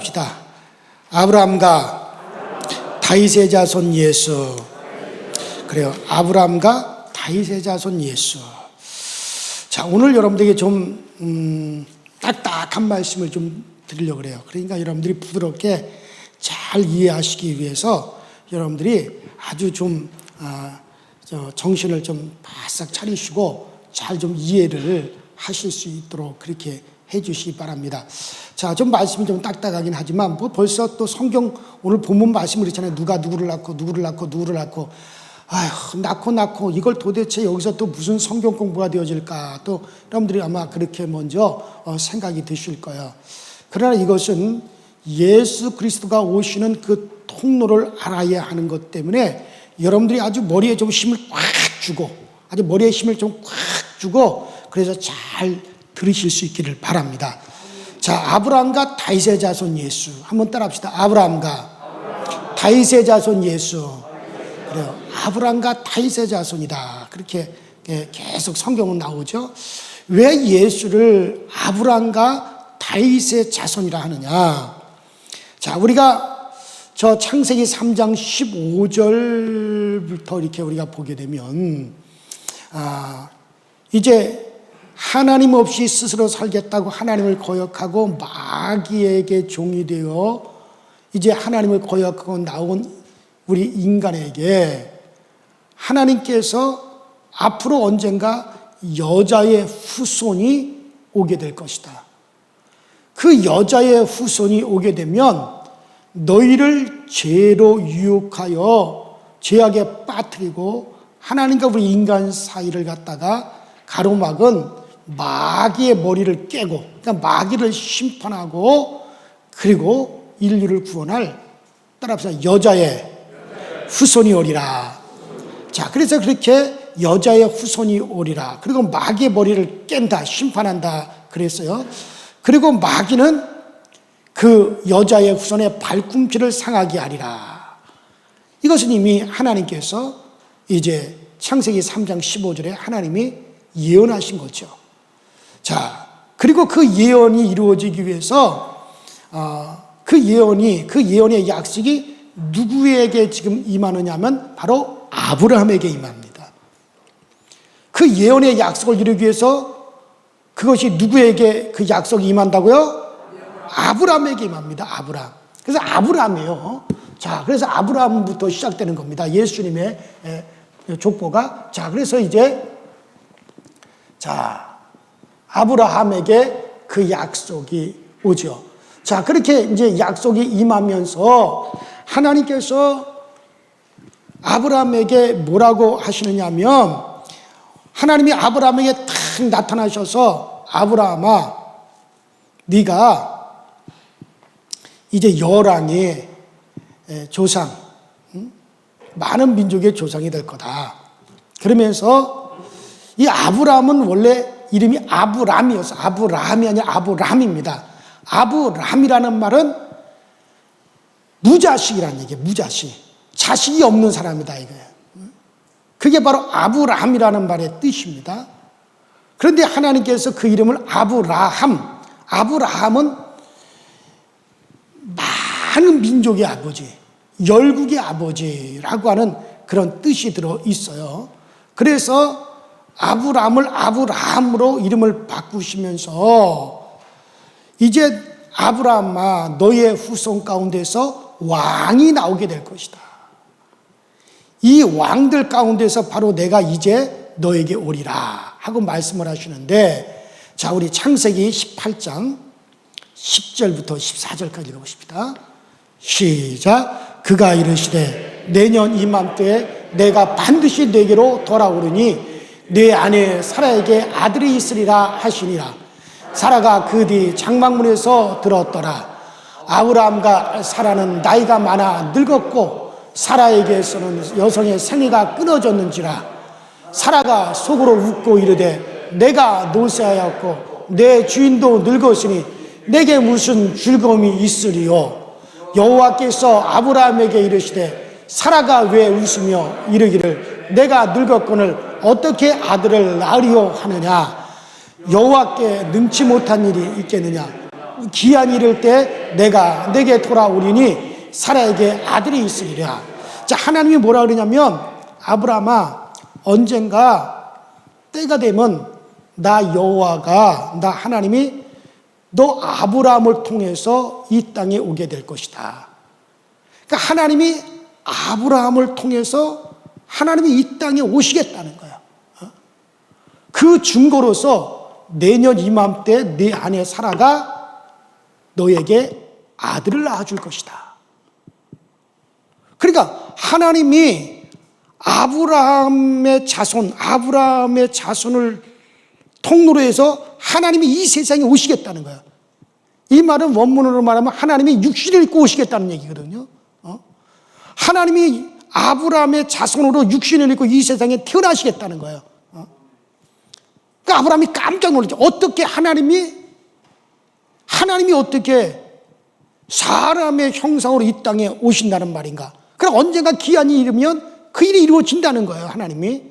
따라합시다. 아브라함과 다윗의 자손 예수. 그래요. 아브라함과 다윗의 자손 예수. 자, 오늘 여러분들에게 좀 딱딱한 말씀을 좀 드리려고 그래요. 그러니까 여러분들이 부드럽게 잘 이해하시기 위해서 여러분들이 아주 좀 정신을 좀 바싹 차리시고 잘 좀 이해를 하실 수 있도록 그렇게 해주시기 바랍니다. 자, 좀 말씀이 좀 딱딱하긴 하지만 뭐 벌써 또 성경 오늘 본문 말씀을 그렇잖아요. 누가 누구를 낳고 누구를 낳고 누구를 낳고 아휴 낳고 이걸 도대체 여기서 또 무슨 성경 공부가 되어질까 또 여러분들이 아마 그렇게 먼저 생각이 드실 거예요. 그러나 이것은 예수 그리스도가 오시는 그 통로를 알아야 하는 것 때문에 여러분들이 아주 머리에 좀 힘을 꽉 주고 아주 머리에 힘을 좀 꽉 주고 그래서 잘 들으실 수 있기를 바랍니다. 자, 아브라함과 다윗의 자손 예수 한번 따라합시다. 아브라함과 다윗의 자손 예수. 그래요. 아브라함과 다윗의 자손이다. 그렇게 계속 성경은 나오죠. 왜 예수를 아브라함과 다윗의 자손이라 하느냐? 자, 우리가 저 창세기 3장 15절부터 이렇게 우리가 보게 되면 이제 하나님 없이 스스로 살겠다고 하나님을 거역하고 마귀에게 종이 되어 이제 하나님을 거역하고 나온 우리 인간에게 하나님께서 앞으로 언젠가 여자의 후손이 오게 될 것이다. 그 여자의 후손이 오게 되면 너희를 죄로 유혹하여 죄악에 빠뜨리고 하나님과 우리 인간 사이를 갖다가 가로막은 마귀의 머리를 깨고 그러니까 마귀를 심판하고 그리고 인류를 구원할 따라합시다. 여자의 후손이 오리라. 자, 그래서 그렇게 여자의 후손이 오리라. 그리고 마귀의 머리를 깬다, 심판한다 그랬어요. 그리고 마귀는 그 여자의 후손의 발꿈치를 상하게 하리라. 이것은 이미 하나님께서 이제 창세기 3장 15절에 하나님이 예언하신 거죠. 자, 그리고 그 예언이 이루어지기 위해서 그 예언의 약속이 누구에게 지금 임하느냐 하면 바로 아브라함에게 임합니다. 그 예언의 약속을 이루기 위해서 그것이 누구에게 그 약속이 임한다고요? 아브라함에게 임합니다. 아브라함. 그래서 아브라함이에요. 자, 그래서 아브라함부터 시작되는 겁니다. 예수님의 족보가. 자, 그래서 이제 아브라함에게 그 약속이 오죠. 자, 그렇게 이제 약속이 임하면서 하나님께서 아브라함에게 뭐라고 하시느냐면 하나님이 아브라함에게 탁 나타나셔서 아브라함아, 네가 이제 열왕의 조상, 많은 민족의 조상이 될 거다. 그러면서 이 아브라함은 원래 이름이 아브람이었어. 아브라함이 아니라 아브람입니다. 아브람이라는 말은 무자식이라는 얘기예요. 무자식. 자식이 없는 사람이다 이거예요. 그게 바로 아브람이라는 말의 뜻입니다. 그런데 하나님께서 그 이름을 아브라함은 많은 민족의 아버지, 열국의 아버지라고 하는 그런 뜻이 들어 있어요. 그래서 아브람을 아브라함으로 이름을 바꾸시면서 이제 아브라함아, 너의 후손 가운데서 왕이 나오게 될 것이다. 이 왕들 가운데서 바로 내가 이제 너에게 오리라 하고 말씀을 하시는데, 자, 우리 창세기 18장 10절부터 14절까지 읽어보십니다. 시작. 그가 이르시되 내년 이맘때에 내가 반드시 내게로 돌아오르니 내 아내 사라에게 아들이 있으리라 하시니라. 사라가 그 뒤 장막문에서 들었더라. 아브라함과 사라는 나이가 많아 늙었고 사라에게서는 여성의 생애가 끊어졌는지라. 사라가 속으로 웃고 이르되 내가 노쇠하였고 내 주인도 늙었으니 내게 무슨 즐거움이 있으리요. 여호와께서 아브라함에게 이르시되 사라가 왜 웃으며 이르기를 내가 늙었거늘 어떻게 아들을 낳으리요 하느냐. 여호와께 능치 못한 일이 있겠느냐. 기한이 이를 때 내가 내게 돌아오리니 사라에게 아들이 있으리라. 자, 하나님이 뭐라 그러냐면, 아브라함아, 언젠가 때가 되면 나 여호와가, 나 하나님이 너 아브라함을 통해서 이 땅에 오게 될 것이다. 그러니까 하나님이 아브라함을 통해서 하나님이 이 땅에 오시겠다는 거야. 그 증거로서 내년 이맘때 네 아내 사라가 너에게 아들을 낳아줄 것이다. 그러니까 하나님이 아브라함의 자손을 통로로 해서 하나님이 이 세상에 오시겠다는 거야. 이 말은 원문으로 말하면 하나님이 육신을 입고 오시겠다는 얘기거든요. 하나님이 아브라함의 자손으로 육신을 입고 이 세상에 태어나시겠다는 거예요. 그러니까 아브라함이 깜짝 놀랐죠. 어떻게 하나님이 어떻게 사람의 형상으로 이 땅에 오신다는 말인가? 그럼 언젠가 기한이 이르면 그 일이 이루어진다는 거예요. 하나님이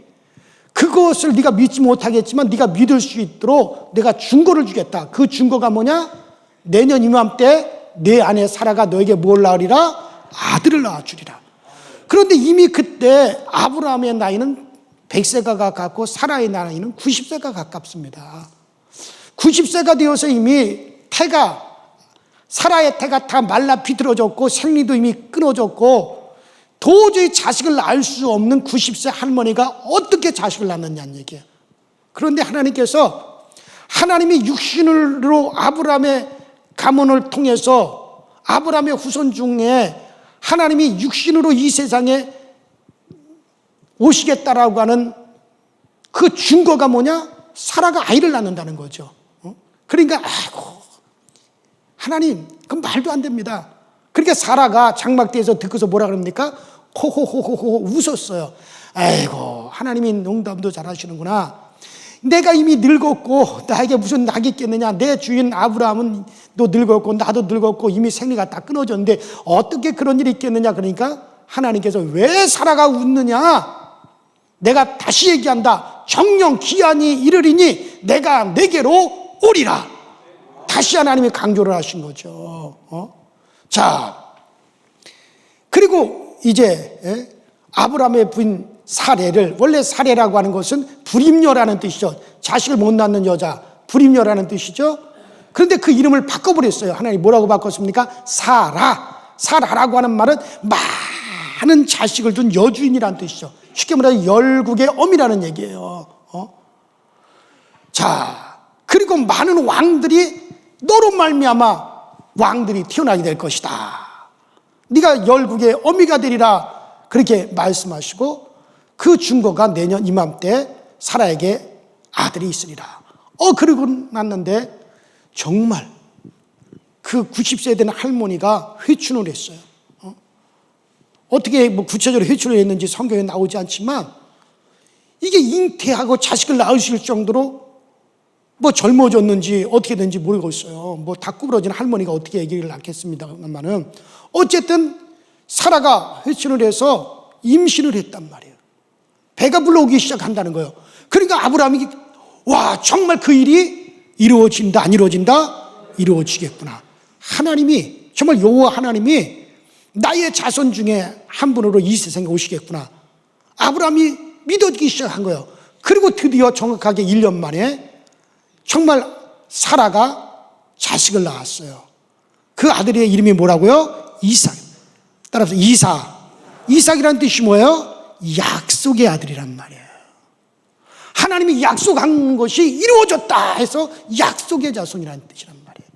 그것을 네가 믿지 못하겠지만 네가 믿을 수 있도록 내가 증거를 주겠다. 그 증거가 뭐냐? 내년 이맘때 내 아내 사라가 너에게 뭘 낳으리라? 아들을 낳아주리라. 그런데 이미 그때 아브라함의 나이는 100세가 가깝고 사라의 나이는 90세가 가깝습니다. 90세가 되어서 이미 사라의 태가 다 말라 비틀어졌고 생리도 이미 끊어졌고 도저히 자식을 낳을 수 없는 90세 할머니가 어떻게 자식을 낳느냐는 얘기예요. 그런데 하나님께서 하나님이 육신으로 아브라함의 가문을 통해서 아브라함의 후손 중에 하나님이 육신으로 이 세상에 오시겠다라고 하는 그 증거가 뭐냐? 사라가 아이를 낳는다는 거죠. 그러니까 아이고 하나님 그건 말도 안 됩니다. 그러니까 사라가 장막대에서 듣고서 뭐라 그럽니까? 호호호호호 웃었어요. 아이고 하나님이 농담도 잘하시는구나. 내가 이미 늙었고 나에게 무슨 낙이 있겠느냐. 내 주인 아브라함은 또 늙었고 나도 늙었고 이미 생리가 다 끊어졌는데 어떻게 그런 일이 있겠느냐. 그러니까 하나님께서 왜 사라가 웃느냐. 내가 다시 얘기한다. 정령 기한이 이르리니 내가 내게로 오리라. 다시 하나님이 강조를 하신 거죠. 자, 그리고 이제 아브라함의 부인 사레를, 원래 사레라고 하는 것은 불임녀라는 뜻이죠. 자식을 못 낳는 여자, 불임녀라는 뜻이죠. 그런데 그 이름을 바꿔버렸어요. 하나님 뭐라고 바꿨습니까? 사라라고 하는 말은 많은 자식을 둔 여주인이라는 뜻이죠. 쉽게 말해서 열국의 어미라는 얘기예요. 자, 그리고 많은 왕들이 너로 말미암아 왕들이 태어나게 될 것이다. 네가 열국의 어미가 되리라. 그렇게 말씀하시고 그 증거가 내년 이맘때 사라에게 아들이 있으리라. 그러고 났는데 정말 그 90세 된 할머니가 회춘을 했어요. 어떻게 뭐 구체적으로 회춘을 했는지 성경에 나오지 않지만 이게 잉태하고 자식을 낳으실 정도로 뭐 젊어졌는지 어떻게 된지 모르겠어요. 뭐 다 구부러진 할머니가 어떻게 아기를 낳겠습니다만은 어쨌든 사라가 회춘을 해서 임신을 했단 말이에요. 배가 불러오기 시작한다는 거예요. 그러니까 아브라함이 와 정말 그 일이 이루어진다 안 이루어진다? 이루어지겠구나. 하나님이 정말 여호와 하나님이 나의 자손 중에 한 분으로 이 세상에 오시겠구나. 아브라함이 믿어지기 시작한 거예요. 그리고 드디어 정확하게 1년 만에 정말 사라가 자식을 낳았어요. 그 아들의 이름이 뭐라고요? 이삭. 따라서 이삭이라는 뜻이 뭐예요? 약속의 아들이란 말이에요. 하나님이 약속한 것이 이루어졌다 해서 약속의 자손이라는 뜻이란 말이에요.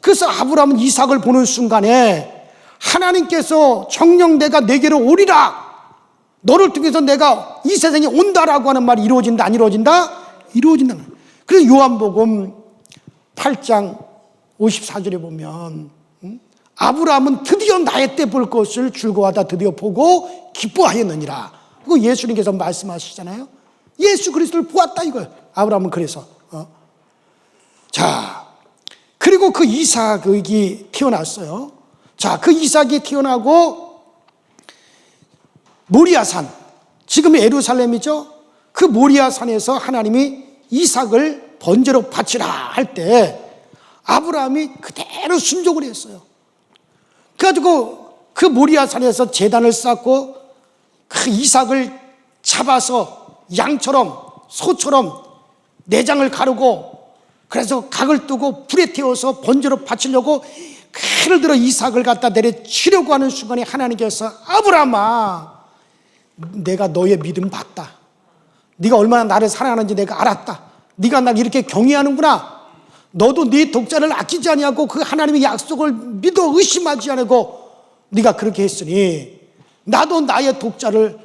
그래서 아브라함은 이삭을 보는 순간에 하나님께서 정녕 내가 내게로 오리라. 너를 통해서 내가 이 세상에 온다라고 하는 말이 이루어진다 안 이루어진다? 이루어진다. 그래서 요한복음 8장 54절에 보면 아브라함은 드디어 나의 때 볼 것을 즐거워하다 드디어 보고 기뻐하였느니라. 그거 예수님께서 말씀하시잖아요. 예수 그리스도를 보았다 이거예요. 아브라함은 그래서 자, 그리고 그 이삭이 태어났어요. 자, 그 이삭이 태어나고 모리아산, 지금의 예루살렘이죠. 그 모리아산에서 하나님이 이삭을 번제로 바치라 할 때 아브라함이 그대로 순종을 했어요. 그래가지고 그 모리아산에서 제단을 쌓고 그 이삭을 잡아서 양처럼 소처럼 내장을 가르고 그래서 각을 뜨고 불에 태워서 번제로 바치려고 칼을 들어 이삭을 갖다 내려치려고 하는 순간에 하나님께서 아브라함아, 내가 너의 믿음 봤다. 네가 얼마나 나를 사랑하는지 내가 알았다. 네가 날 이렇게 경외하는구나. 너도 네 독자를 아끼지 아니하고 그 하나님의 약속을 믿어 의심하지 않고 네가 그렇게 했으니 나도 나의 독자를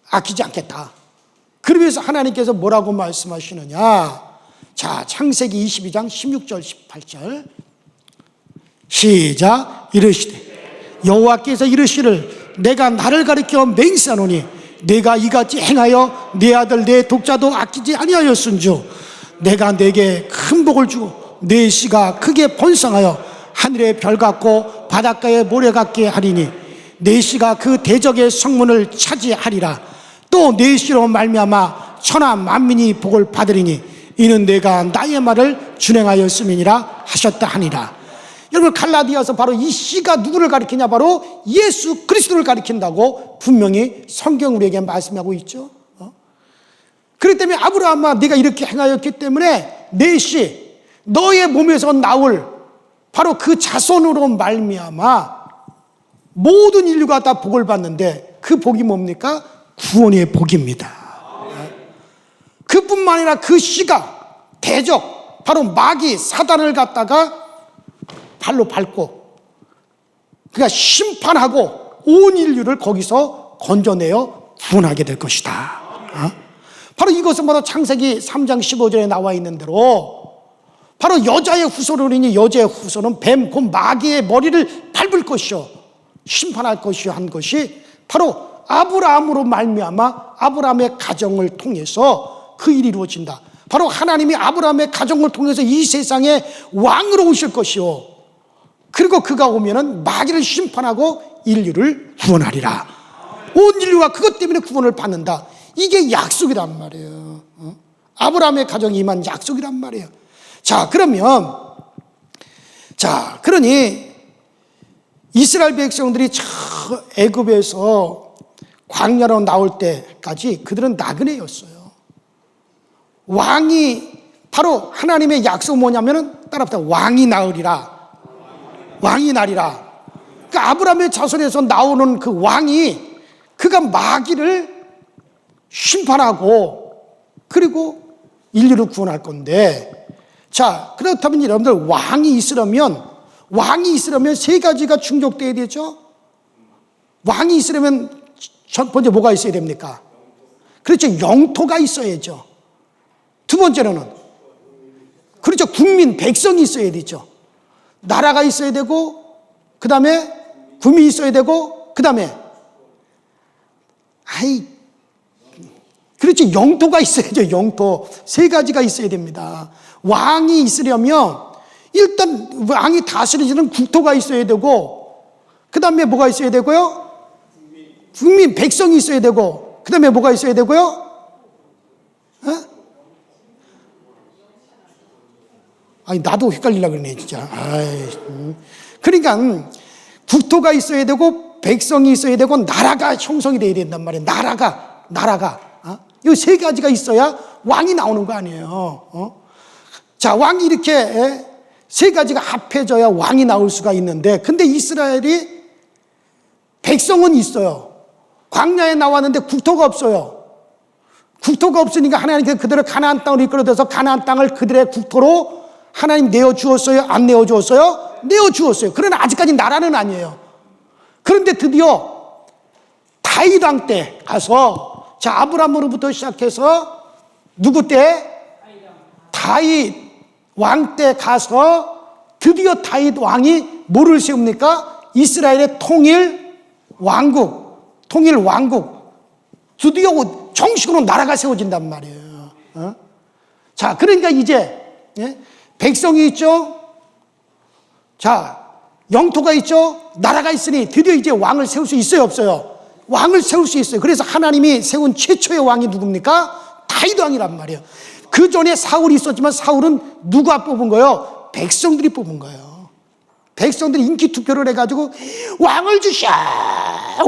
아끼지 않겠다. 그러면서 하나님께서 뭐라고 말씀하시느냐. 자, 창세기 22장 16절 18절 시작. 이르시되 여호와께서 이르시를 내가 나를 가리켜 맹세하노니 내가 이같이 행하여 내 아들 내 독자도 아끼지 아니하였은즉 내가 내게 큰 복을 주고 내 씨가 크게 번성하여 하늘의 별 같고 바닷가의 모래 같게 하리니 내 씨가 그 대적의 성문을 차지하리라. 또 내 씨로 말미암아 천하 만민이 복을 받으리니 이는 내가 나의 말을 준행하였음이니라 하셨다 하니라. 여러분, 갈라디아서 바로 이 씨가 누구를 가리키냐? 바로 예수 그리스도를 가리킨다고 분명히 성경 우리에게 말씀하고 있죠. 그렇기 때문에 아브라함아, 네가 이렇게 행하였기 때문에 내 씨, 너의 몸에서 나올 바로 그 자손으로 말미암아 모든 인류가 다 복을 받는데 그 복이 뭡니까? 구원의 복입니다. 그뿐만 아니라 그 씨가 대적, 바로 마귀 사단을 갖다가 발로 밟고 그가 심판하고 온 인류를 거기서 건져내어 구원하게 될 것이다. 바로 이것은 바로 창세기 3장 15절에 나와 있는 대로 바로 여자의 후손으로니 여자의 후손은 뱀, 곧 마귀의 머리를 밟을 것이요 심판할 것이요 한 것이 바로 아브라함으로 말미암아 아브라함의 가정을 통해서 그 일이 이루어진다. 바로 하나님이 아브라함의 가정을 통해서 이 세상에 왕으로 오실 것이요 그리고 그가 오면은 마귀를 심판하고 인류를 구원하리라. 온 인류가 그것 때문에 구원을 받는다. 이게 약속이란 말이에요. 아브라함의 가정이 임한 약속이란 말이에요. 자, 그러니 이스라엘 백성들이 저 애굽에서 광야로 나올 때까지 그들은 나그네였어요. 왕이 바로 하나님의 약속 뭐냐면은 따라합시다. 왕이 나으리라. 왕이 나리라. 그러니까 아브라함의 자손에서 나오는 그 왕이 그가 마귀를 심판하고 그리고 인류를 구원할 건데, 자, 그렇다면 여러분들 왕이 있으려면 세 가지가 충족돼야 되죠. 왕이 있으려면 첫 번째 뭐가 있어야 됩니까? 그렇죠. 영토가 있어야죠. 두 번째로는 그렇죠. 국민, 백성이 있어야 되죠. 나라가 있어야 되고, 그 다음에 국민이 있어야 되고, 그 다음에 그렇지, 영토가 있어야죠. 영토 세 가지가 있어야 됩니다. 왕이 있으려면 일단 왕이 다스리는 국토가 있어야 되고, 그 다음에 뭐가 있어야 되고요? 국민, 백성이 있어야 되고, 그 다음에 뭐가 있어야 되고요? 나도 헷갈리려고 그러네 진짜. 그러니까 국토가 있어야 되고 백성이 있어야 되고 나라가 형성이 돼야 된단 말이에요. 나라가 이 세 가지가 있어야 왕이 나오는 거 아니에요. 자, 왕이 이렇게 세 가지가 합해져야 왕이 나올 수가 있는데, 근데 이스라엘이 백성은 있어요. 광야에 나왔는데 국토가 없어요. 국토가 없으니까 하나님께서 그들을 가나안 땅으로 이끌어내서 가나안 땅을 그들의 국토로 하나님 내어주었어요? 안 내어주었어요? 내어주었어요. 그러나 아직까지 나라는 아니에요. 그런데 드디어 다윗 왕 때 가서, 자, 아브라함으로부터 시작해서 누구 때? 다윗 왕 때 가서 드디어 다윗 왕이 뭐를 세웁니까? 이스라엘의 통일 왕국. 드디어 정식으로 나라가 세워진단 말이에요. 자, 그러니까 이제 백성이 있죠. 자, 영토가 있죠. 나라가 있으니 드디어 이제 왕을 세울 수 있어요, 없어요? 왕을 세울 수 있어요. 그래서 하나님이 세운 최초의 왕이 누굽니까? 다윗 왕이란 말이에요. 그 전에 사울이 있었지만 사울은 누가 뽑은 거예요? 백성들이 뽑은 거예요. 백성들이 인기 투표를 해가지고 왕을 주셔,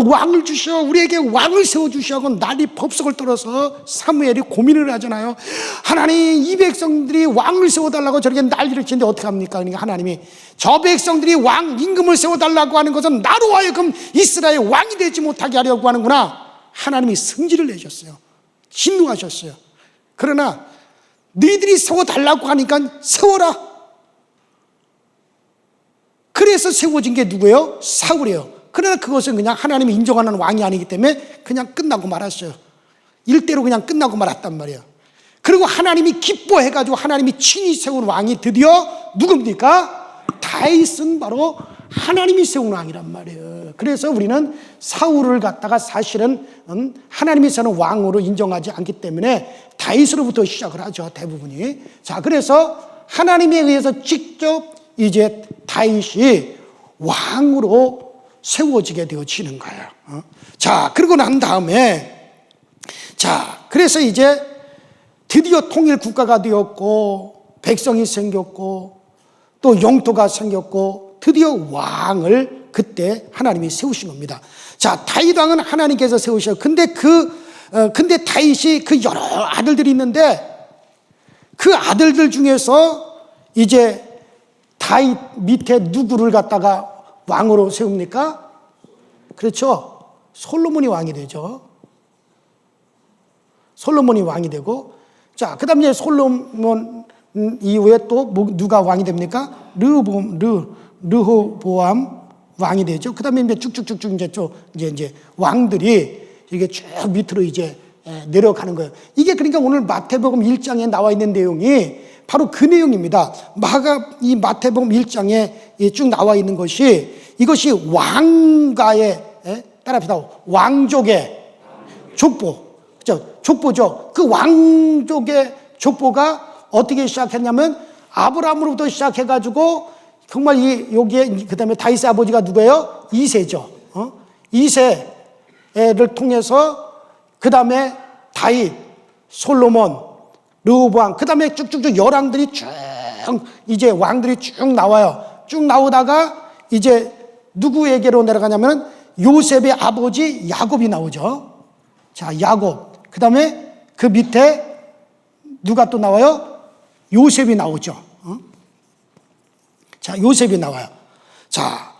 왕을 주셔, 우리에게 왕을 세워주셔 하고 난리 법석을 떨어서 사무엘이 고민을 하잖아요. 하나님, 이 백성들이 왕을 세워달라고 저렇게 난리를 치는데 어떻게 합니까? 그러니까 하나님이 저 백성들이 왕 임금을 세워달라고 하는 것은 나로 하여금 이스라엘 왕이 되지 못하게 하려고 하는구나. 하나님이 승질을 내셨어요. 진노하셨어요. 그러나 너희들이 세워달라고 하니까 세워라. 그래서 세워진 게 누구예요? 사울이에요. 그러나 그것은 그냥 하나님이 인정하는 왕이 아니기 때문에 그냥 끝나고 말았어요. 일대로 그냥 끝나고 말았단 말이에요. 그리고 하나님이 기뻐해가지고 하나님이 친히 세운 왕이 드디어 누굽니까? 다윗은 바로 하나님이 세운 왕이란 말이에요. 그래서 우리는 사울을 갖다가 사실은 하나님이 세운 왕으로 인정하지 않기 때문에 다윗으로부터 시작을 하죠, 대부분이. 자, 그래서 하나님에 의해서 직접 이제 다윗이 왕으로 세워지게 되어지는 거예요. 자, 그러고 난 다음에, 자, 그래서 이제 드디어 통일 국가가 되었고, 백성이 생겼고, 또 영토가 생겼고, 드디어 왕을 그때 하나님이 세우신 겁니다. 자, 다윗 왕은 하나님께서 세우셔요. 근데 근데 다윗이 그 여러 아들들이 있는데, 그 아들들 중에서 이제 다윗 밑에 누구를 갖다가 왕으로 세웁니까? 그렇죠. 솔로몬이 왕이 되죠. 솔로몬이 왕이 되고, 자, 그 다음에 솔로몬 이후에 또 누가 왕이 됩니까? 르호보암 왕이 되죠. 그 다음에 이제 쭉쭉쭉쭉 이제 왕들이 이게 쭉 밑으로 이제 내려가는 거예요. 이게 그러니까 오늘 마태복음 1장에 나와 있는 내용이 바로 그 내용입니다. 이 마태복음 1장에 쭉 나와 있는 것이 이것이 왕가의, 따라합시다. 왕족의 족보. 그죠? 족보죠. 그 왕족의 족보가 어떻게 시작했냐면 아브라함으로부터 시작해가지고 정말 여기에 그 다음에 다윗의 아버지가 누구예요? 이새죠. 이새를 통해서 그 다음에 다윗, 솔로몬, 르호보암, 그 다음에 쭉쭉쭉 열왕들이 쭉 이제 왕들이 쭉 나와요. 쭉 나오다가 이제 누구에게로 내려가냐면 요셉의 아버지 야곱이 나오죠. 자, 야곱. 그 다음에 그 밑에 누가 또 나와요? 요셉이 나오죠. 자, 요셉이 나와요. 자,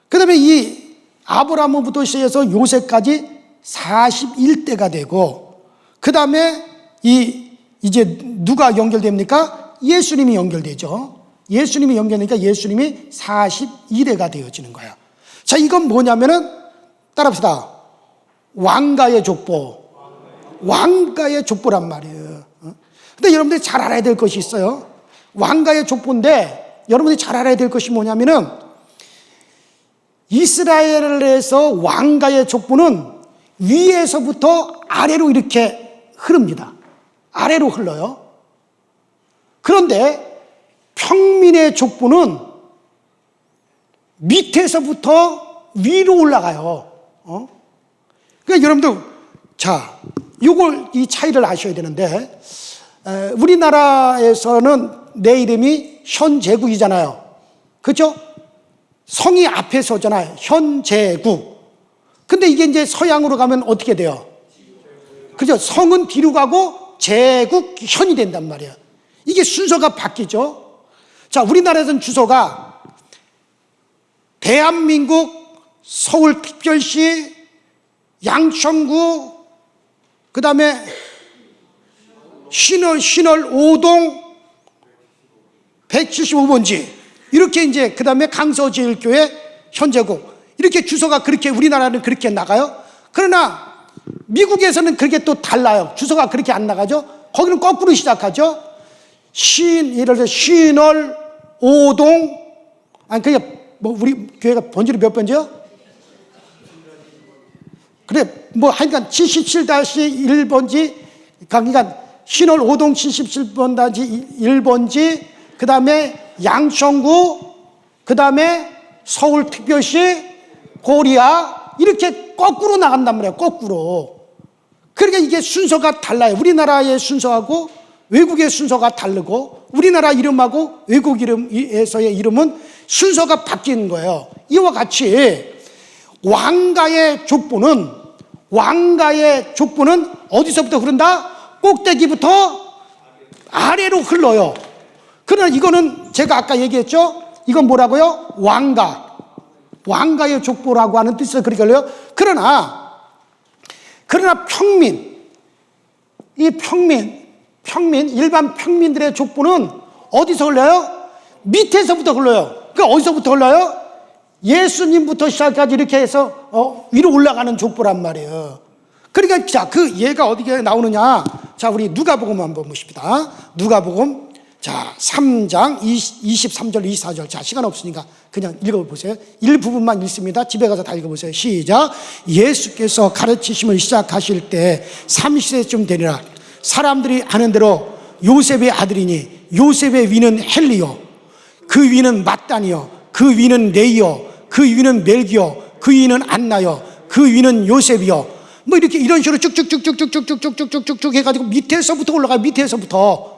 그 다음에 이 아브라함부터 시작해서 요셉까지 41대가 되고, 그 다음에 이제 누가 연결됩니까? 예수님이 연결되죠. 예수님이 연결되니까 예수님이 42대가 되어지는 거예요. 자, 이건 뭐냐면은, 따라합시다. 왕가의 족보. 왕가의 족보란 말이에요. 근데 여러분들이 잘 알아야 될 것이 있어요. 왕가의 족보인데, 여러분들이 잘 알아야 될 것이 뭐냐면은, 이스라엘에서 왕가의 족보는 위에서부터 아래로 이렇게 흐릅니다. 아래로 흘러요. 그런데 평민의 족보는 밑에서부터 위로 올라가요. 그러니까 여러분들, 자, 이 차이를 아셔야 되는데, 우리나라에서는 내 이름이 현재국이잖아요. 그렇죠? 성이 앞에 서잖아요. 현재국. 근데 이게 이제 서양으로 가면 어떻게 돼요? 그죠? 성은 뒤로 가고 제국 현이 된단 말이에요. 이게 순서가 바뀌죠. 자, 우리나라에서는 주소가 대한민국 서울특별시 양천구, 그 다음에 신월 5동 175번지, 이렇게 이제 그 다음에 강서제일교회 현재국, 이렇게 주소가 그렇게 우리나라는 그렇게 나가요. 그러나 미국에서는 그렇게 또 달라요. 주소가 그렇게 안 나가죠. 거기는 거꾸로 시작하죠. 예를 들어 신월 5동, 그게 뭐 우리 교회가 번지로 몇 번지요? 그래, 뭐 하여간 77-1번지, 그러니까 신월 5동 77번지, 그 다음에 양천구, 그 다음에 서울특별시, 고리아, 이렇게 거꾸로 나간단 말이에요. 거꾸로. 그러니까 이게 순서가 달라요. 우리나라의 순서하고 외국의 순서가 다르고 우리나라 이름하고 외국 이름에서의 이름은 순서가 바뀌는 거예요. 이와 같이 왕가의 족보는 어디서부터 흐른다? 꼭대기부터 아래로 흘러요. 그러나 이거는 제가 아까 얘기했죠? 이건 뭐라고요? 왕가의 족보라고 하는 뜻에서 그렇게 흘러요. 그러나 일반 평민들의 족보는 어디서 흘러요? 밑에서부터 흘러요. 그러니까 어디서부터 흘러요? 예수님부터 시작까지 이렇게 해서 위로 올라가는 족보란 말이에요. 그러니까 자, 그 예가 어디에 나오느냐? 자, 우리 누가복음 한번 보십니다. 누가복음 3장 23절 24절. 자, 시간 없으니까 그냥 읽어보세요. 일부분만 읽습니다. 집에 가서 다 읽어보세요. 시작. 예수께서 가르치심을 시작하실 때 30세쯤 되리라. 사람들이 아는 대로 요셉의 아들이니 요셉의 위는 헬리요, 그 위는 마따니요, 그 위는 레이요, 그 위는 멜기요, 그 위는 안나요, 그 위는 요셉이요. 뭐 이렇게 이런 식으로 쭉쭉쭉쭉쭉쭉쭉쭉쭉 해가지고 밑에서부터 올라가요. 밑에서부터.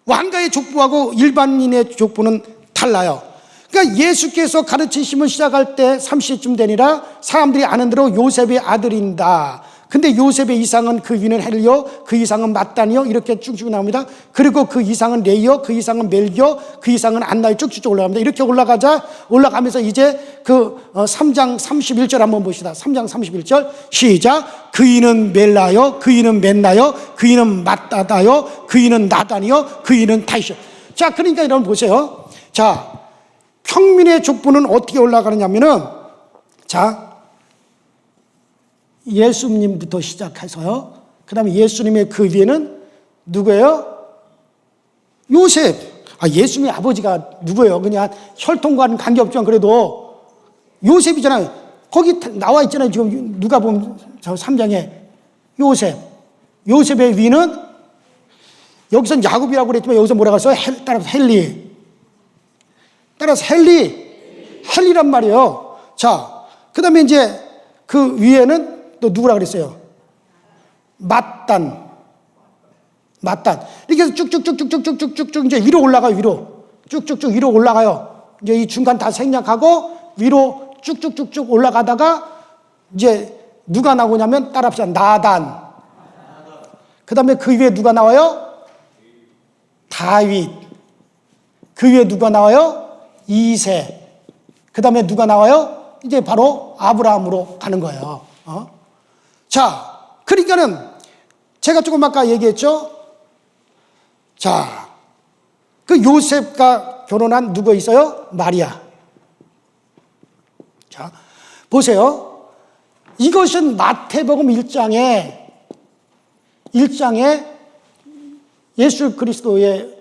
왕가의 족보하고 일반인의 족보는 달라요. 그러니까 예수께서 가르치심을 시작할 때 30쯤 되니라 사람들이 아는 대로 요셉의 아들인다. 근데 요셉의 이상은 그 위는 헬리요, 그 이상은 마따니요, 이렇게 쭉쭉 나옵니다. 그리고 그 이상은 레이요, 그 이상은 멜기요, 그 이상은 안나요, 쭉쭉 올라갑니다. 이렇게 올라가면서 이제 그 3장 31절 한번 봅시다. 3장 31절 시작. 그 이는 멜라요, 그 이는 멘나요, 그 이는 마따다요, 그 이는 나단이요, 그 이는 다이시요. 자, 그러니까 여러분 보세요. 자, 평민의 족보는 어떻게 올라가느냐면은, 자, 예수님부터 시작해서요. 그 다음에 예수님의 그 위에는 누구예요? 요셉. 예수님의 아버지가 누구예요? 그냥 혈통과는 관계없지만 그래도 요셉이잖아요. 거기 나와 있잖아요. 지금 누가 보면 3장에 요셉. 요셉의 위는 여기서는 야곱이라고 그랬지만 여기서 뭐라고 했어요? 따라서 헬리. 따라서 헬리란 말이에요. 자, 그 다음에 이제 그 위에는 또 누구라 그랬어요? 마딴. 이렇게 해서 쭉쭉쭉쭉쭉쭉쭉 이제 위로 올라가요. 위로 쭉쭉쭉 위로 올라가요. 이제 이 중간 다 생략하고 위로 쭉쭉쭉쭉 올라가다가 이제 누가 나오냐면 따라합시다. 나단. 그 다음에 그 위에 누가 나와요? 다윗. 그 위에 누가 나와요? 이세. 그 다음에 누가 나와요? 이제 바로 아브라함으로 가는 거예요. 자, 그러니까는 제가 조금 아까 얘기했죠? 자, 그 요셉과 결혼한 누구 있어요? 마리아. 자, 보세요. 이것은 마태복음 1장에 예수 그리스도의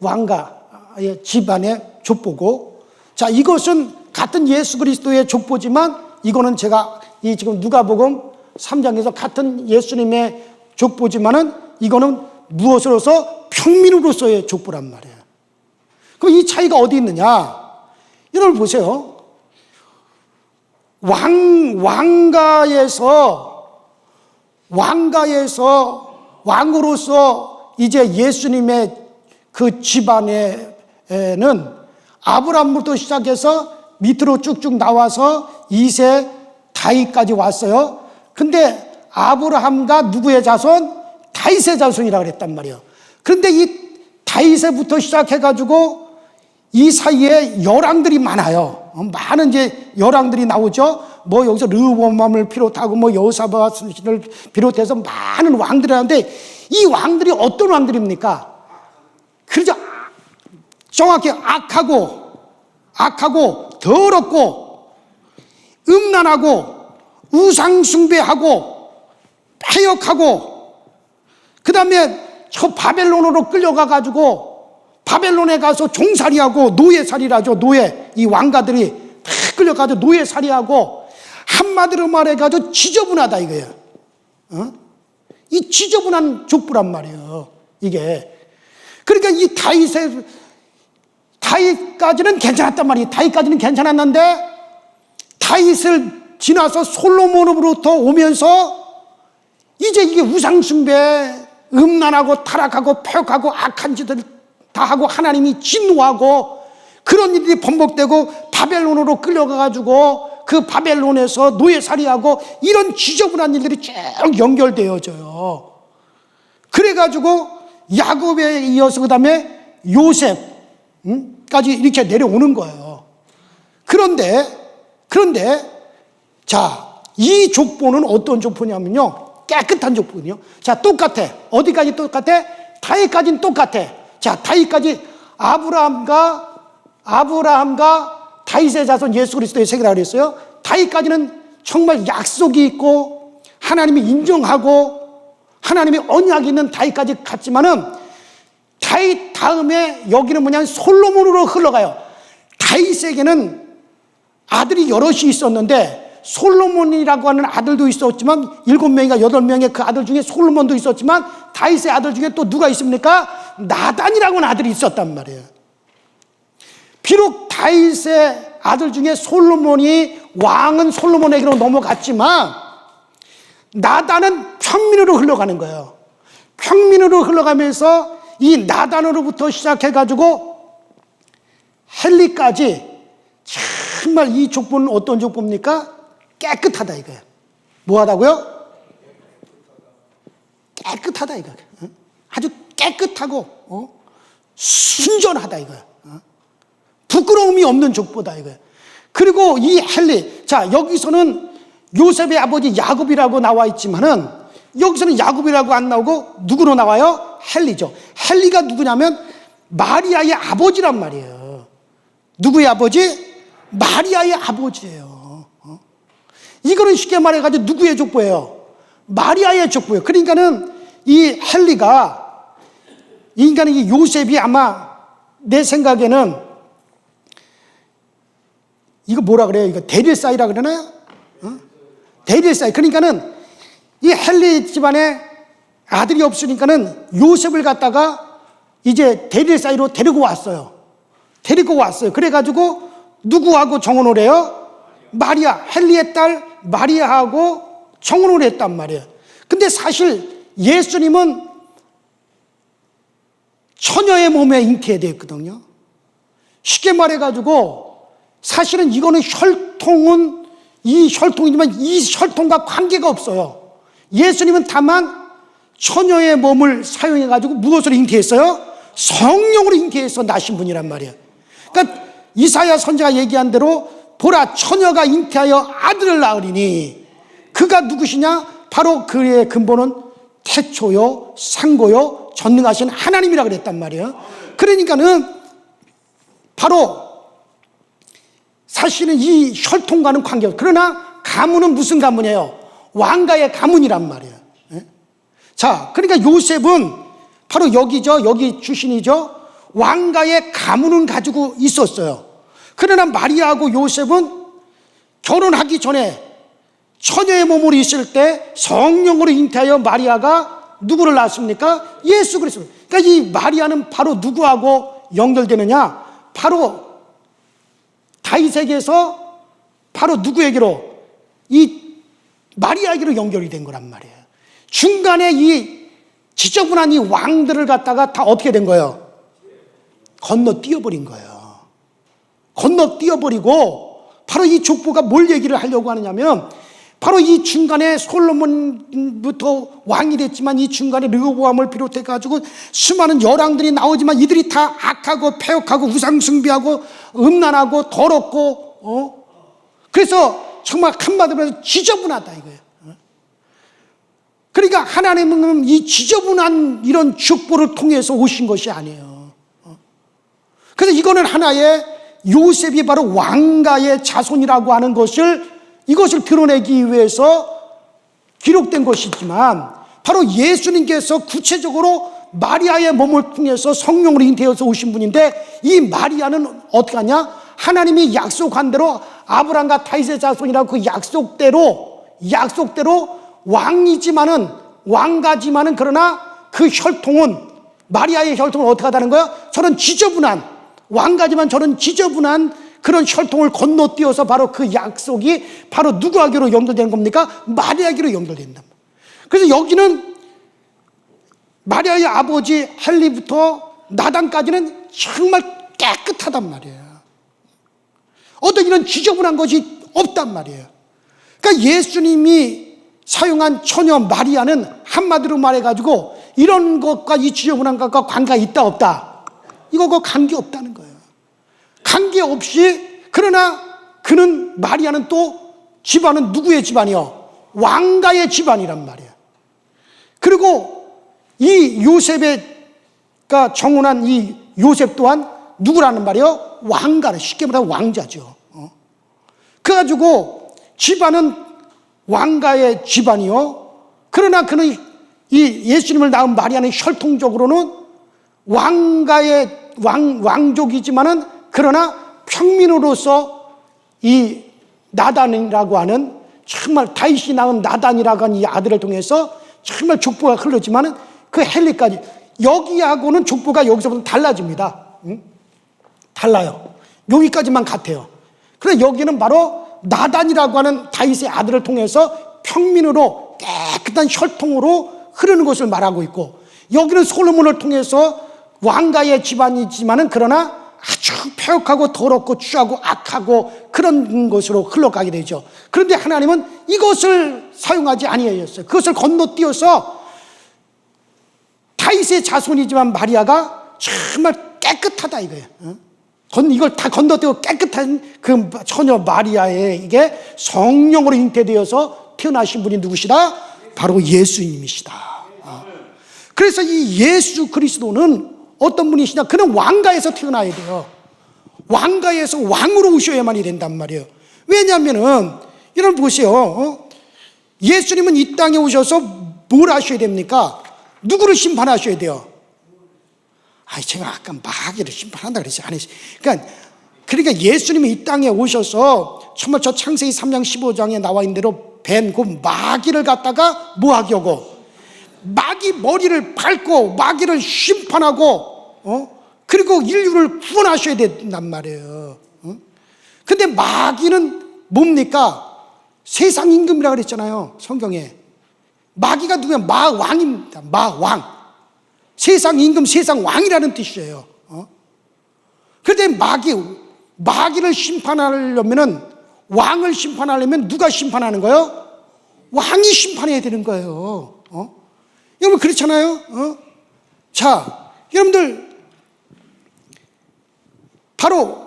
왕가의 집안의 족보고, 자, 이것은 같은 예수 그리스도의 족보지만 이거는 제가 이 지금 누가복음 3장에서 같은 예수님의 족보지만은 이거는 무엇으로서? 평민으로서의 족보란 말이에요. 그럼 이 차이가 어디 있느냐? 여러분 보세요. 왕으로서 이제 예수님의 그 집안에는 아브라함부터 시작해서 밑으로 쭉쭉 나와서 2세 다윗까지 왔어요. 근데 아브라함과 누구의 자손? 다윗의 자손이라고 그랬단 말이에요. 그런데 이 다윗에부터 시작해가지고 이 사이에 열왕들이 많아요. 많은 이제 열왕들이 나오죠. 뭐 여기서 르호보암을 비롯하고 뭐 여호사밧을 비롯해서 많은 왕들이 하는데 이 왕들이 어떤 왕들입니까? 그렇죠. 정확히 악하고 더럽고 음란하고 우상숭배하고 패역하고, 그 다음에 저 바벨론으로 끌려가가지고 바벨론에 가서 종살이하고 노예살이라죠. 이 왕가들이 다 끌려가서 노예살이하고, 한마디로 말해가지고 지저분하다 이거예요. 이 지저분한 족보란 말이에요. 이게. 그러니까 이 다윗까지는 괜찮았단 말이에요. 다윗까지는 괜찮았는데 다윗을 지나서 솔로몬으로부터 오면서 이제 이게 우상숭배, 음란하고 타락하고 폐역하고 악한 짓을 다 하고 하나님이 진노하고 그런 일들이 번복되고 바벨론으로 끌려가가지고 그 바벨론에서 노예살이하고 이런 지저분한 일들이 쭉 연결되어져요. 그래가지고 야곱에 이어서 그 다음에 요셉까지 이렇게 내려오는 거예요. 그런데 자, 이 족보는 어떤 족보냐면요, 깨끗한 족보거든요. 자, 똑같아. 어디까지 똑같아? 다윗까지는 똑같아. 자, 다윗까지 아브라함과 다윗의 자손 예수 그리스도의 세계라 그랬어요. 다윗까지는 정말 약속이 있고 하나님이 인정하고 하나님의 언약이 있는 다윗까지 갔지만은 다윗 다음에 여기는 뭐냐면 솔로몬으로 흘러가요. 다윗에게는 아들이 여럿이 있었는데 솔로몬이라고 하는 아들도 있었지만 7명인가 8명의 그 아들 중에 솔로몬도 있었지만 다윗의 아들 중에 또 누가 있습니까? 나단이라고 하는 아들이 있었단 말이에요. 비록 다윗의 아들 중에 솔로몬이 왕은 솔로몬에게로 넘어갔지만 나단은 평민으로 흘러가는 거예요. 평민으로 흘러가면서 이 나단으로부터 시작해가지고 헬리까지 정말 이 족보는 어떤 족보입니까? 깨끗하다 이거예요. 뭐하다고요? 깨끗하다 이거예요. 아주 깨끗하고 순전하다 이거예요. 부끄러움이 없는 족보다 이거예요. 그리고 이 헬리, 자 여기서는 요셉의 아버지 야곱이라고 나와 있지만은 여기서는 야곱이라고 안 나오고 누구로 나와요? 헬리죠. 헬리가 누구냐면 마리아의 아버지란 말이에요. 누구의 아버지? 마리아의 아버지예요. 이거는 쉽게 말해가지고 누구의 족보예요? 마리아의 족보예요. 그러니까는 이 헬리가, 인간의 이 요셉이 아마 내 생각에는 이거 뭐라 그래요? 이거 대릴사이라 그러나요? 대릴사이. 그러니까는 이 헬리 집안에 아들이 없으니까는 요셉을 갖다가 이제 대릴사이로 데리고 왔어요. 그래가지고 누구하고 정혼을 해요? 마리아, 헬리의 딸 마리아하고 정혼을 했단 말이에요. 근데 사실 예수님은 처녀의 몸에 잉태되었거든요. 쉽게 말해가지고 사실은 이거는 혈통은 이 혈통이지만 이 혈통과 관계가 없어요. 예수님은 다만 처녀의 몸을 사용해가지고 무엇으로 잉태했어요? 성령으로 인계해서 나신 분이란 말이에요. 그러니까 이사야 선지자가 얘기한 대로 보라 처녀가 잉태하여 아들을 낳으리니 그가 누구시냐? 바로 그의 근본은 태초요 상고요 전능하신 하나님이라 그랬단 말이에요. 그러니까는 바로 사실은 이 혈통과는 관계가 없어요. 그러나 가문은 무슨 가문이에요? 왕가의 가문이란 말이에요. 자, 그러니까 요셉은 바로 여기죠. 여기 출신이죠. 왕가의 가문은 가지고 있었어요. 그러나 마리아하고 요셉은 결혼하기 전에 처녀의 몸으로 있을 때 성령으로 잉태하여 마리아가 누구를 낳았습니까? 예수 그리스도. 그러니까 이 마리아는 바로 누구하고 연결되느냐? 바로 다윗에게서 바로 누구에게로? 이 마리아에게로 연결이 된 거란 말이에요. 중간에 이 지저분한 이 왕들을 갖다가 다 어떻게 된 거예요? 건너뛰어버린 거예요. 건너뛰어버리고 바로 이 족보가 뭘 얘기를 하려고 하느냐면 바로 이 중간에 솔로몬부터 왕이 됐지만 이 중간에 르호보암을 비롯해가지고 수많은 열왕들이 나오지만 이들이 다 악하고 패역하고 우상숭배하고 음란하고 더럽고 그래서 정말 한마디로 해서 지저분하다 이거예요. 그러니까 하나님은 이 지저분한 이런 족보를 통해서 오신 것이 아니에요. 그래서 이거는 하나의 요셉이 바로 왕가의 자손이라고 하는 이것을 드러내기 위해서 기록된 것이지만 바로 예수님께서 구체적으로 마리아의 몸을 통해서 성령으로 잉태해서 오신 분인데 이 마리아는 어떻게 하냐? 하나님이 약속한 대로 아브라함과 다윗의 자손이라고 그 약속대로 왕이지만은 왕가지만은 그러나 그 혈통은 마리아의 혈통은 어떻게 하다는 거야? 저는 지저분한 왕가지만 저는 지저분한 그런 혈통을 건너뛰어서 바로 그 약속이 바로 누구에게로 연결되는 겁니까? 마리아에게로 연결된다. 그래서 여기는 마리아의 아버지 헨리부터 나단까지는 정말 깨끗하단 말이에요. 어떤 이런 지저분한 것이 없단 말이에요. 그러니까 예수님이 사용한 처녀 마리아는 한마디로 말해가지고 이런 것과 이 지저분한 것과 관계가 있다 없다? 이거 관계 없다는 거예요. 관계 없이, 그러나 그는, 마리아는 또 집안은 누구의 집안이요? 왕가의 집안이란 말이에요. 그리고 이 요셉가 정혼한 이 요셉 또한 누구라는 말이에요? 왕가는, 쉽게 말하면 왕자죠. 그래가지고 집안은 왕가의 집안이요. 그러나 그는 이 예수님을 낳은 마리아는 혈통적으로는 왕가의 왕족이지만은, 그러나 평민으로서 이 나단이라고 하는, 정말 다윗이 낳은 나단이라고 하는 이 아들을 통해서 정말 족보가 흐르지만은 그 헨리까지, 여기하고는 족보가 여기서부터 달라집니다. 달라요. 여기까지만 같아요. 그래서 여기는 바로 나단이라고 하는 다윗의 아들을 통해서 평민으로 깨끗한 혈통으로 흐르는 것을 말하고 있고, 여기는 솔로몬을 통해서 왕가의 집안이지만은 그러나 아주 폐역하고 더럽고 추하고 악하고 그런 것으로 흘러가게 되죠. 그런데 하나님은 이것을 사용하지 아니하셨어요. 그것을 건너뛰어서 다윗의 자손이지만 마리아가 정말 깨끗하다 이거예요. 이걸 다 건너뛰고 깨끗한 그 처녀 마리아에게 성령으로 잉태되어서 태어나신 분이 누구시다? 바로 예수님이시다. 그래서 이 예수 그리스도는 어떤 분이시냐? 그는 왕가에서 태어나야 돼요. 왕가에서 왕으로 오셔야만이 된단 말이에요. 왜냐하면은, 여러분 보세요. 예수님은 이 땅에 오셔서 뭘 하셔야 됩니까? 누구를 심판하셔야 돼요? 제가 아까 마귀를 심판한다 그랬지 안 했어요. 그러니까 예수님이 이 땅에 오셔서 정말 저 창세기 3장 15장에 나와 있는 대로 뱀, 그 마귀를 갖다가 뭐 하려고? 마귀 머리를 밟고 마귀를 심판하고, 그리고 인류를 구원하셔야 된단 말이에요. 근데 마귀는 뭡니까? 세상 임금이라고 그랬잖아요, 성경에. 마귀가 누구야? 마왕입니다. 마왕. 세상 임금, 세상 왕이라는 뜻이에요. 그런데 마귀를 심판하려면은, 왕을 심판하려면 누가 심판하는 거예요? 왕이 심판해야 되는 거예요. 여러분 그렇잖아요. 자, 여러분들 바로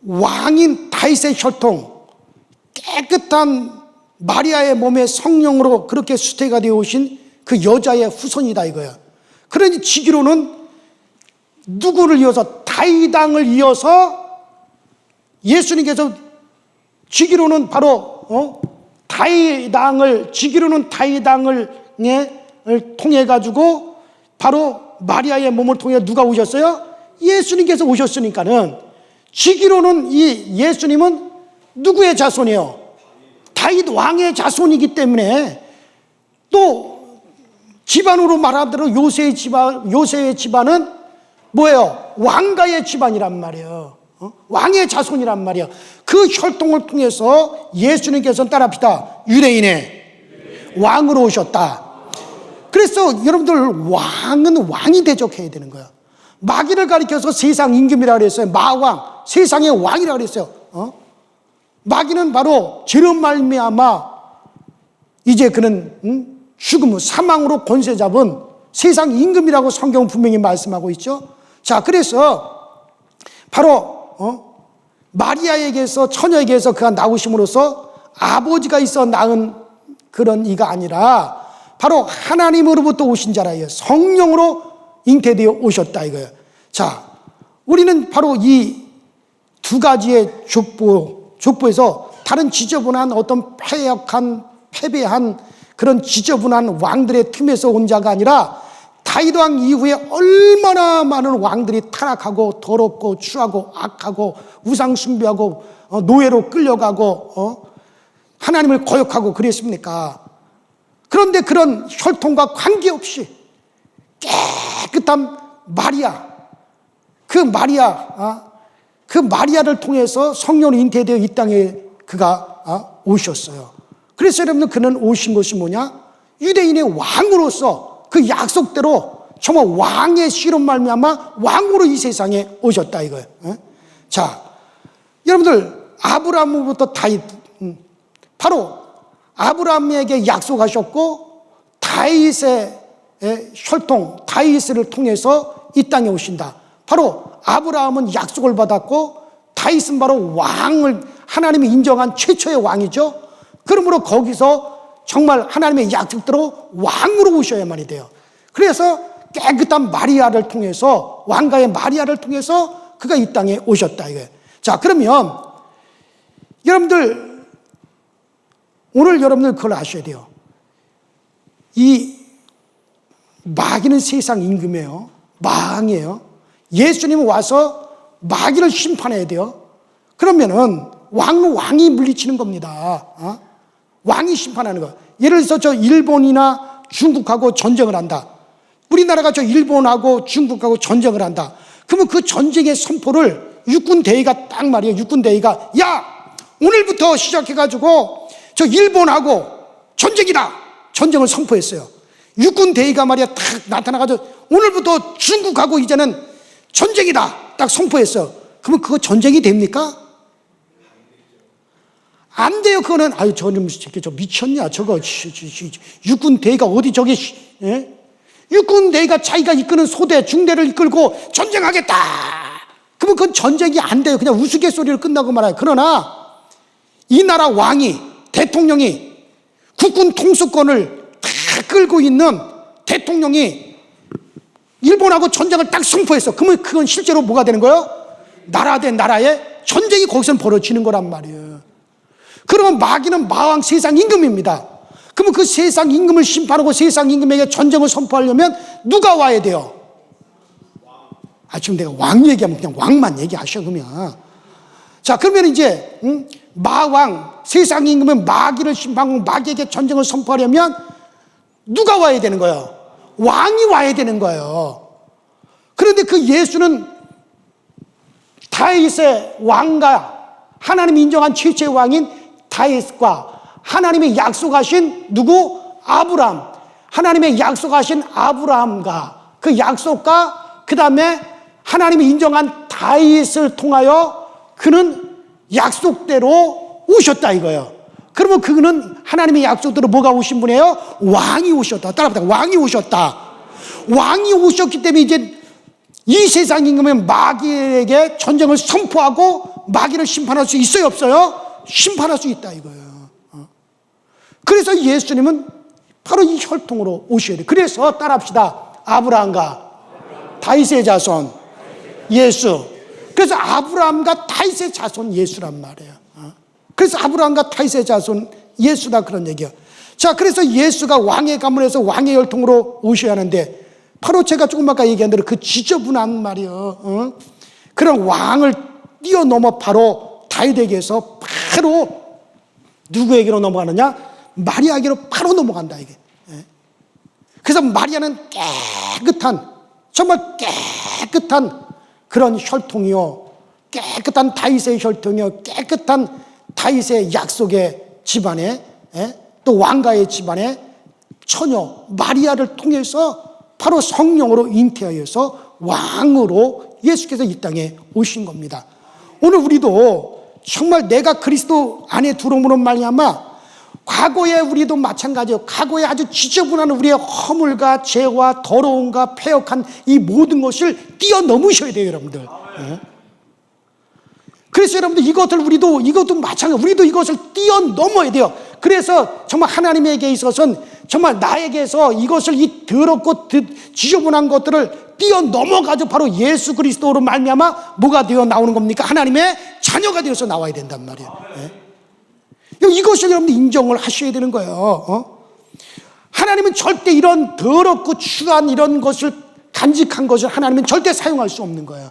왕인 다윗의 혈통, 깨끗한 마리아의 몸에 성령으로 그렇게 수태가 되어 오신 그 여자의 후손이다 이거야. 그러니 지기로는 누구를 이어서? 다윗 왕을 이어서 예수님께서 지기로는 바로 다윗 왕을, 지기로는 다윗 왕을 통해 가지고 바로 마리아의 몸을 통해 누가 오셨어요? 예수님께서 오셨으니까는, 지기로는 이 예수님은 누구의 자손이에요? 다윗 왕의 자손이기 때문에, 또 집안으로 말한 대로 요새의 집안은 뭐예요? 왕가의 집안이란 말이에요. 왕의 자손이란 말이에요. 그 혈통을 통해서 예수님께서는 따라합시다, 유대인의 왕으로 오셨다. 그래서 여러분들, 왕은 왕이 대적해야 되는 거야. 마귀를 가리켜서 세상 임금이라고 그랬어요. 마왕, 세상의 왕이라고 그랬어요. 마귀는 바로 죄로 말미암아 이제 그는 죽음, 사망으로 권세 잡은 세상 임금이라고 성경은 분명히 말씀하고 있죠. 자, 그래서 바로 마리아에게서, 처녀에게서 그가 나오심으로써 아버지가 있어 낳은 그런 이가 아니라 바로 하나님으로부터 오신 자라요. 성령으로 잉태되어 오셨다 이거예요. 자, 우리는 바로 이 두 가지의 족보에서 다른 지저분한 어떤 패배한 그런 지저분한 왕들의 틈에서 온 자가 아니라 다윗 왕 이후에 얼마나 많은 왕들이 타락하고 더럽고 추하고 악하고 우상 숭배하고 노예로 끌려가고 하나님을 거역하고 그랬습니까? 그런데 그런 혈통과 관계없이 깨끗한 마리아, 그 마리아를 통해서 성령이 잉태되어 이 땅에 그가 오셨어요. 그래서 여러분, 그는 오신 것이 뭐냐? 유대인의 왕으로서 그 약속대로 정말 왕의 씨로 말미암아 왕으로 이 세상에 오셨다 이거예요. 자, 여러분들 아브라함부터 다윗, 바로 아브라함에게 약속하셨고 다윗의 혈통, 다윗을 통해서 이 땅에 오신다. 바로 아브라함은 약속을 받았고 다윗은 바로 왕을 하나님이 인정한 최초의 왕이죠. 그러므로 거기서 정말 하나님의 약속대로 왕으로 오셔야만이 돼요. 그래서 깨끗한 마리아를 통해서, 왕가의 마리아를 통해서 그가 이 땅에 오셨다 이거예요. 자, 그러면 여러분들 오늘 여러분들 그걸 아셔야 돼요. 이 마귀는 세상 임금이에요. 망이에요. 예수님은 와서 마귀를 심판해야 돼요. 그러면은 왕이 물리치는 겁니다. 왕이 심판하는 거예요. 예를 들어서 저 일본이나 중국하고 전쟁을 한다. 우리나라가 저 일본하고 중국하고 전쟁을 한다. 그러면 그 전쟁의 선포를 육군 대위가 딱 말이에요. 육군 대위가 야, 오늘부터 시작해가지고 저 일본하고 전쟁이다. 전쟁을 선포했어요. 육군 대위가 말이야 딱 나타나가지고 오늘부터 중국하고 이제는 전쟁이다. 딱 선포했어요. 그러면 그거 전쟁이 됩니까? 안 돼요. 그거는 아유 저놈 새끼 저 미쳤냐 저거 육군 대위가 어디 저기 육군 대위가 자기가 이끄는 소대 중대를 이끌고 전쟁하겠다. 그러면 그건 전쟁이 안 돼요. 그냥 우스갯소리로 끝나고 말아요. 그러나 이 나라 왕이 대통령이 국군 통수권을 다 끌고 있는 대통령이 일본하고 전쟁을 딱 선포했어. 그러면 그건 실제로 뭐가 되는 거예요? 나라 대 나라의 전쟁이 거기서 벌어지는 거란 말이에요. 그러면 마귀는 마왕 세상 임금입니다. 그러면 그 세상 임금을 심판하고 세상 임금에게 전쟁을 선포하려면 누가 와야 돼요? 지금 내가 왕 얘기하면 그냥 왕만 얘기하셔 그러면. 자, 그러면 이제 마왕 세상 임금은 마귀를 심판하고 마귀에게 전쟁을 선포하려면 누가 와야 되는 거예요? 왕이 와야 되는 거예요. 그런데 그 예수는 다윗의 왕과 하나님이 인정한 최초의 왕인 다윗과 하나님이 약속하신 누구? 아브라함. 하나님의 약속하신 아브라함과 그 약속과 그 다음에 하나님이 인정한 다윗을 통하여 그는 약속대로 오셨다 이거예요. 그러면 그는 하나님의 약속대로 뭐가 오신 분이에요? 왕이 오셨다. 따라합니다. 왕이 오셨다. 왕이 오셨기 때문에 이제 이 세상 임금은 마귀에게 전쟁을 선포하고 마귀를 심판할 수 있어요, 없어요? 심판할 수 있다 이거예요. 그래서 예수님은 바로 이 혈통으로 오셔야 돼요. 그래서 따라합시다. 아브라함과 다윗의 자손 예수. 그래서 아브라함과 다윗의 자손 예수란 말이에요. 그래서 아브라함과 다윗의 자손 예수다 그런 얘기예요. 자, 그래서 예수가 왕의 가문에서 왕의 혈통으로 오셔야 하는데 바로 제가 조금 아까 얘기한 대로 그 지저분한 말이요. 그런 왕을 뛰어넘어 바로 다윗에게서 바로 누구에게로 넘어가느냐? 마리아에게로 바로 넘어간다 이게. 그래서 마리아는 깨끗한 정말 깨끗한 그런 혈통이요, 깨끗한 다윗의 혈통이요, 깨끗한 다윗의 약속의 집안에 또 왕가의 집안에 처녀 마리아를 통해서 바로 성령으로 잉태하여서 왕으로 예수께서 이 땅에 오신 겁니다. 오늘 우리도 정말 내가 그리스도 안에 들어옴으로 말미암아 과거에 우리도 마찬가지예요. 과거에 아주 지저분한 우리의 허물과 죄와 더러움과 패역한 이 모든 것을 뛰어넘으셔야 돼요, 여러분들. 그래서 여러분들 이것도 마찬가지. 우리도 이것을 뛰어넘어야 돼요. 그래서 정말 하나님에게 있어서는 정말 나에게서 이것을 이 더럽고 지저분한 것들을 뛰어넘어가지고 바로 예수 그리스도로 말미암아 뭐가 되어 나오는 겁니까? 하나님의 자녀가 되어서 나와야 된단 말이에요. 이것을 여러분들 인정을 하셔야 되는 거예요. 하나님은 절대 이런 더럽고 추한 이런 것을 간직한 것을 하나님은 절대 사용할 수 없는 거예요.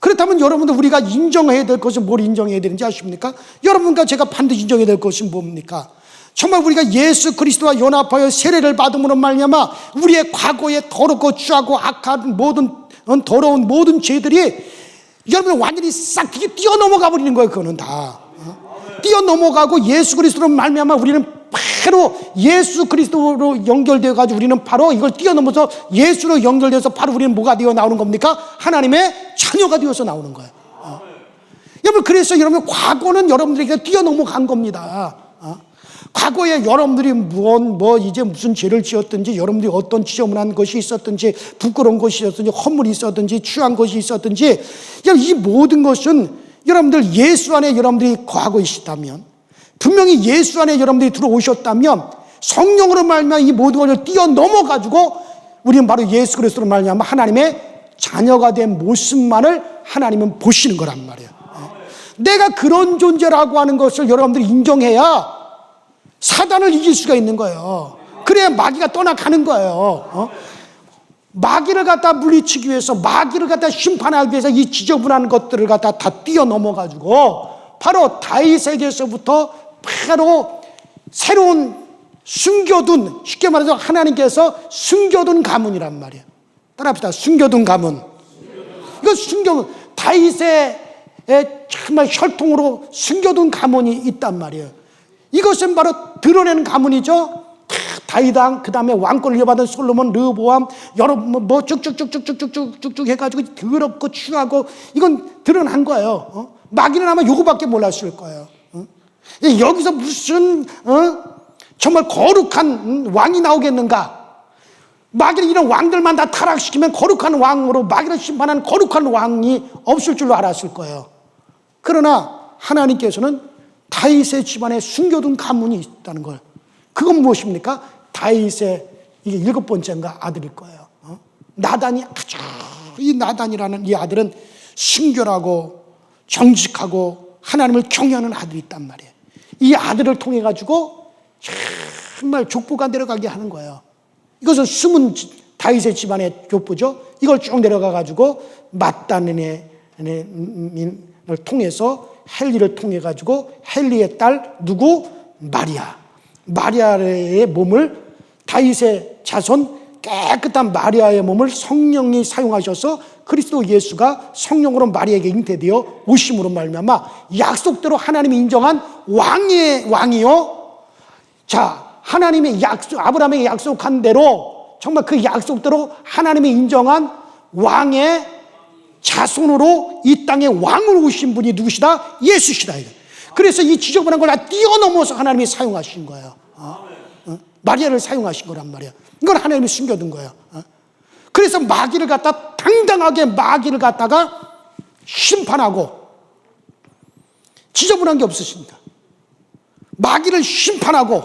그렇다면 여러분들 우리가 인정해야 될 것은 뭘 인정해야 되는지 아십니까? 여러분과 제가 반드시 인정해야 될 것은 뭡니까? 정말 우리가 예수 그리스도와 연합하여 세례를 받음으로 말미암아 우리의 과거에 더럽고 추하고 악한 모든 더러운 모든 죄들이 여러분 완전히 싹 뛰어넘어가 버리는 거예요. 그거는 다 뛰어넘어가고 예수 그리스도로 말미암아 우리는 바로 예수 그리스도로 연결되어 가지고 우리는 바로 이걸 뛰어넘어서 예수로 연결돼서 바로 우리는 뭐가 되어 나오는 겁니까? 하나님의 자녀가 되어서 나오는 거예요. 여러분, 그래서 여러분 과거는 여러분들에게 뛰어넘어간 겁니다. 과거에 여러분들이 이제 무슨 죄를 지었든지, 여러분들이 어떤 지저분한 것이 있었든지, 부끄러운 것이 있었든지, 허물이 있었든지, 취한 것이 있었든지, 이 모든 것은 여러분들 예수 안에 여러분들이 거하고 있다면, 분명히 예수 안에 여러분들이 들어오셨다면 성령으로 말미암아 이 모든 것을 뛰어넘어 가지고 우리는 바로 예수 그리스도로 말미암아 하나님의 자녀가 된 모습만을 하나님은 보시는 거란 말이에요. 내가 그런 존재라고 하는 것을 여러분들이 인정해야 사단을 이길 수가 있는 거예요. 그래야 마귀가 떠나가는 거예요. 마귀를 갖다 물리치기 위해서, 마귀를 갖다 심판하기 위해서 이 지저분한 것들을 갖다 다 뛰어넘어 가지고 바로 다윗에게서부터 바로 새로운 숨겨둔, 쉽게 말해서 하나님께서 숨겨둔 가문이란 말이에요. 따라합시다. 숨겨둔 가문. 이거 숨겨둔, 다윗의 정말 혈통으로 숨겨둔 가문이 있단 말이에요. 이것은 바로 드러내는 가문이죠. 다윗왕, 그 다음에 왕권을 이어받은 솔로몬, 르호보암, 여러 뭐 쭉쭉쭉쭉쭉쭉쭉 해가지고 더럽고 추하고, 이건 드러난 거예요. 마귀는 아마 요거밖에 몰랐을 거예요. 여기서 무슨 정말 거룩한 왕이 나오겠는가? 마귀는 이런 왕들만 다 타락시키면 거룩한 왕으로 마귀를 심판하는 거룩한 왕이 없을 줄로 알았을 거예요. 그러나 하나님께서는 다윗의 집안에 숨겨둔 가문이 있다는 걸. 그건 무엇입니까? 다윗의 이게 7번째인가 아들일 거예요. 나단이 이 나단이라는 이 아들은 순결하고 정직하고 하나님을 경외하는 아들이 있단 말이에요. 이 아들을 통해 가지고 정말 족보가 내려가게 하는 거예요. 이것은 숨은 다윗의 집안의 족보죠. 이걸 쭉 내려가 가지고 맏단을 통해서 헬리를 통해 가지고 헬리의 딸 누구? 마리아의 몸을, 다윗의 자손 깨끗한 마리아의 몸을 성령이 사용하셔서 그리스도 예수가 성령으로 마리아에게 잉태되어 오심으로 말미암아 약속대로 하나님이 인정한 왕이요. 자, 하나님의 약속, 아브라함에게 약속한 대로 정말 그 약속대로 하나님이 인정한 왕의 자손으로 이 땅에 왕으로 오신 분이 누구시다? 예수시다. 그래서 이 지저분한 걸 다 뛰어넘어서 하나님이 사용하신 거예요. 마리아를 사용하신 거란 말이에요. 이건 하나님이 숨겨둔 거예요. 그래서 마귀를 갖다 당당하게 마귀를 갖다가 심판하고, 지저분한 게 없으십니까? 마귀를 심판하고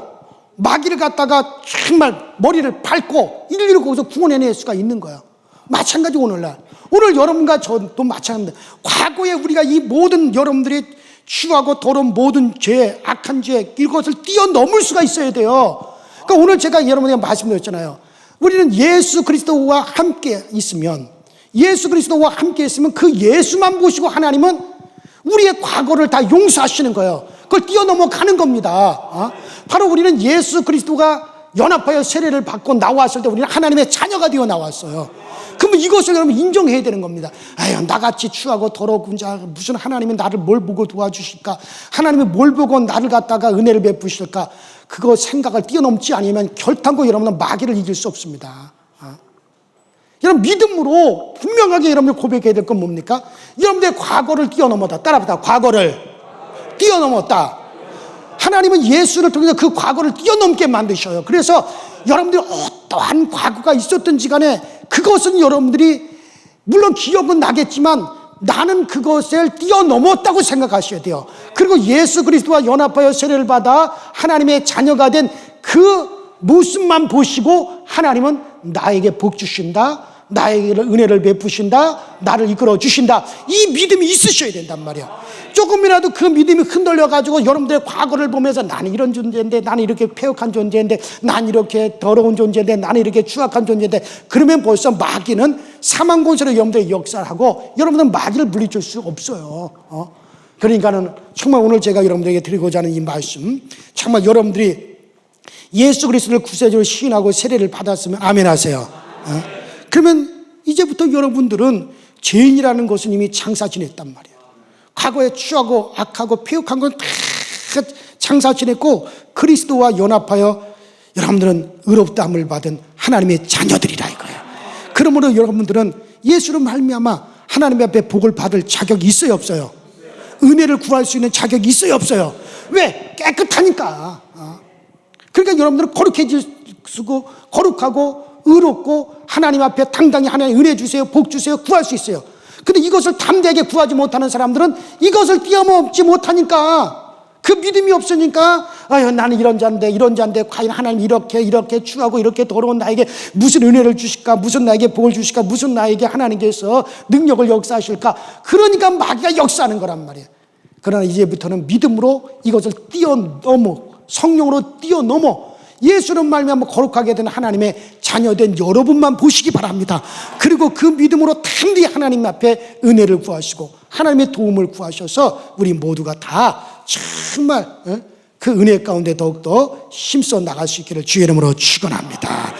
마귀를 갖다가 정말 머리를 밟고 일일이 거기서 구원해낼 수가 있는 거예요. 마찬가지 오늘 여러분과 저도 마찬가지입니다. 과거에 우리가 이 모든 여러분들이 추하고 더러운 모든 죄, 악한 죄, 이것을 뛰어넘을 수가 있어야 돼요. 그러니까 오늘 제가 여러분에게 말씀드렸잖아요. 우리는 예수 그리스도와 함께 있으면, 그 예수만 보시고 하나님은 우리의 과거를 다 용서하시는 거예요. 그걸 뛰어넘어 가는 겁니다. 바로 우리는 예수 그리스도가 연합하여 세례를 받고 나왔을 때 우리는 하나님의 자녀가 되어 나왔어요. 그러면 이것을 여러분 인정해야 되는 겁니다. 아유, 나같이 추하고 더러운 자, 무슨 하나님이 나를 뭘 보고 도와주실까? 하나님이 뭘 보고 나를 갖다가 은혜를 베푸실까? 그거 생각을 뛰어넘지 않으면 결단코 여러분은 마귀를 이길 수 없습니다. 여러분, 믿음으로 분명하게 여러분들 고백해야 될 건 뭡니까? 여러분들의 과거를 뛰어넘었다. 따라합시다. 과거를 뛰어넘었다. 하나님은 예수를 통해서 그 과거를 뛰어넘게 만드셔요. 그래서 여러분들이 어떠한 과거가 있었든지 간에 그것은 여러분들이 물론 기억은 나겠지만 나는 그것을 뛰어넘었다고 생각하셔야 돼요. 그리고 예수 그리스도와 연합하여 세례를 받아 하나님의 자녀가 된 그 모습만 보시고 하나님은 나에게 복 주신다, 나에게 은혜를 베푸신다, 나를 이끌어 주신다, 이 믿음이 있으셔야 된단 말이에요. 조금이라도 그 믿음이 흔들려가지고 여러분들의 과거를 보면서 나는 이런 존재인데, 나는 이렇게 폐역한 존재인데, 나는 이렇게 더러운 존재인데, 나는 이렇게 추악한 존재인데, 그러면 벌써 마귀는 사망권세로 여러분들의 역사를 하고 여러분들은 마귀를 물리칠 수 없어요. 그러니까는 정말 오늘 제가 여러분들에게 드리고자 하는 이 말씀, 정말 여러분들이 예수 그리스도를 구세주로 시인하고 세례를 받았으면 아멘 하세요. 그러면 이제부터 여러분들은 죄인이라는 것은 이미 장사 지냈단 말이에요. 과거에 추하고 악하고 폐역한 건 다 장사 지냈고 그리스도와 연합하여 여러분들은 의롭다함을 받은 하나님의 자녀들이라 이거예요. 그러므로 여러분들은 예수로 말미암아 하나님 앞에 복을 받을 자격이 있어요, 없어요? 은혜를 구할 수 있는 자격이 있어요, 없어요? 왜? 깨끗하니까. 그러니까 여러분들은 거룩해지고 거룩하고 의롭고 하나님 앞에 당당히 하나님 은혜 주세요, 복 주세요 구할 수 있어요. 근데 이것을 담대하게 구하지 못하는 사람들은 이것을 뛰어넘지 못하니까, 그 믿음이 없으니까 아유 나는 이런 자인데 과연 하나님 이렇게 추하고 이렇게 더러운 나에게 무슨 은혜를 주실까, 무슨 나에게 복을 주실까, 무슨 나에게 하나님께서 능력을 역사하실까. 그러니까 마귀가 역사하는 거란 말이에요. 그러나 이제부터는 믿음으로 이것을 뛰어넘어, 성령으로 뛰어넘어 예수는 말미암아 거룩하게 된 하나님의 자녀된 여러분만 보시기 바랍니다. 그리고 그 믿음으로 담대히 하나님 앞에 은혜를 구하시고 하나님의 도움을 구하셔서 우리 모두가 다 정말 그 은혜 가운데 더욱더 힘써 나갈 수 있기를 주의 이름으로 축원합니다.